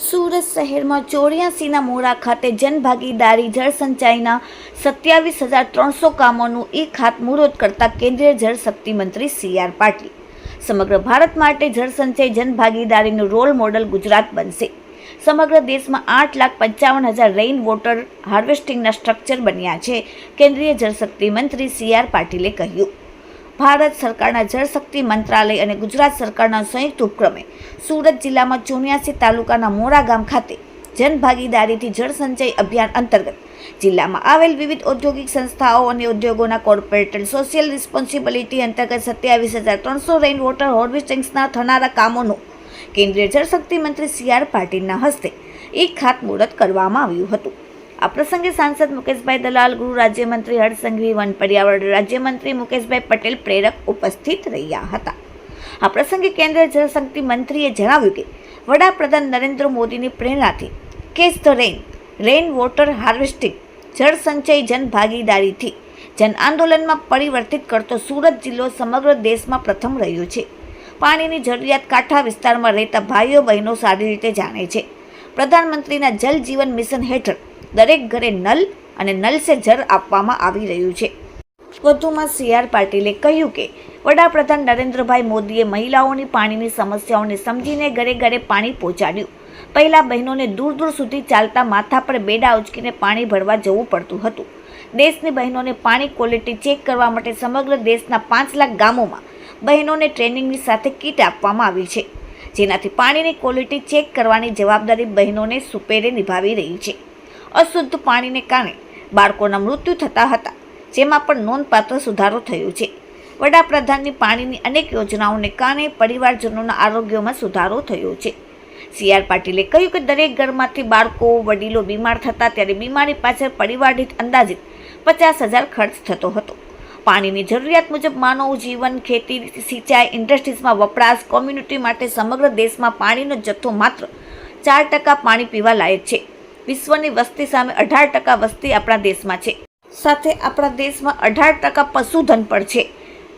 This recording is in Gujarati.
સુરત શહેરમાં 84ના મોરા ખાતે જનભાગીદારી જળસંચયના 27,300 કામોનું ખાતમુહૂર્ત કરતા કેન્દ્રીય જળશક્તિ મંત્રી સી.આર. પાટીલ. સમગ્ર ભારત માટે જળસંચય જનભાગીદારીનું રોલ મોડલ ગુજરાત બનશે. સમગ્ર દેશમાં 8,55,000 રેઇન વોટર હાર્વેસ્ટિંગના સ્ટ્રક્ચર બન્યા છે. કેન્દ્રીય જળશક્તિ મંત્રી સી.આર. પાટીલે કહ્યું. ભારત સરકારના જળશક્તિ મંત્રાલય અને ગુજરાત સરકારના સંયુક્ત ઉપક્રમે સુરત જિલ્લામાં 84 તાલુકાના મોરા ગામ ખાતે જનભાગીદારીથી જળસંચય અભિયાન અંતર્ગત જિલ્લામાં આવેલ વિવિધ ઔદ્યોગિક સંસ્થાઓ અને ઉદ્યોગોના કોર્પોરેટ સોશિયલ રિસ્પોન્સિબિલિટી અંતર્ગત 27,300 રેઇન વોટર હાર્વેસ્ટિંગના થનારા કામોનું કેન્દ્રીય જળશક્તિ મંત્રી સી.આર. પાટીલના હસ્તે ખાતમુહૂર્ત કરવામાં આવ્યું હતું. આ પ્રસંગે સાંસદ મુકેશભાઈ દલાલ, ગૃહ રાજ્યમંત્રી હર્ષ સંઘવી, વન પર્યાવરણ રાજ્યમંત્રી મુકેશભાઈ પટેલ પ્રેરક ઉપસ્થિત રહ્યા હતા. આ પ્રસંગે કેન્દ્રીય જળશક્તિ મંત્રીએ જણાવ્યું કે વડાપ્રધાન નરેન્દ્ર મોદીની પ્રેરણાથી catch the rain water harvesting જળસંચય જનભાગીદારીથી જન આંદોલનમાં પરિવર્તિત કરતો સુરત જિલ્લો સમગ્ર દેશમાં પ્રથમ રહ્યો છે. પાણીની જરૂરિયાત કાંઠા વિસ્તારમાં રહેતા ભાઈઓ બહેનો સારી રીતે જાણે છે. પ્રધાનમંત્રીના જલ જીવન મિશન હેઠળ દરેક ઘરે નલ અને નલ સે જળ આપવામાં આવી રહ્યું છે. વધુમાં સી.આર. પાટીલે કહ્યું કે વડાપ્રધાન નરેન્દ્રભાઈ મોદીએ મહિલાઓની પાણીની સમસ્યાઓને સમજીને ઘરે ઘરે પાણી પહોંચાડ્યું. પહેલાં બહેનોને દૂર દૂર સુધી ચાલતા માથા પર બેડા ઉચકીને પાણી ભરવા જવું પડતું હતું. દેશની બહેનોને પાણી ક્વોલિટી ચેક કરવા માટે સમગ્ર દેશના 5 લાખ ગામોમાં બહેનોને ટ્રેનિંગની સાથે કીટ આપવામાં આવી છે, જેનાથી પાણીની ક્વોલિટી ચેક કરવાની જવાબદારી બહેનોને સુપેરે નિભાવી રહી છે. અશુદ્ધ પાણીને કારણે બાળકોના મૃત્યુ થતા હતા, જેમાં પણ નોંધપાત્ર સુધારો થયો છે. વડાપ્રધાનની પાણીની અનેક યોજનાઓને કારણે પરિવારજનોના આરોગ્યમાં સુધારો થયો છે. સી.આર. પાટીલે કહ્યું કે દરેક ઘરમાંથી બાળકો, વડીલો બીમાર થતા ત્યારે બીમારી પાછળ પરિવાર દીઠ અંદાજિત 50,000 ખર્ચ થતો હતો. પાણીની જરૂરિયાત મુજબ માનવ જીવન, ખેતી, સિંચાઈ, ઇન્ડસ્ટ્રીઝમાં વપરાશ, કોમ્યુનિટી માટે સમગ્ર દેશમાં પાણીનો જથ્થો માત્ર 4% પાણી પીવા લાયક છે. વિશ્વની વસ્તી સામે 18% વસ્તી આપણા દેશમાં છે. સાથે આપણા દેશમાં 18% પશુધન પણ છે.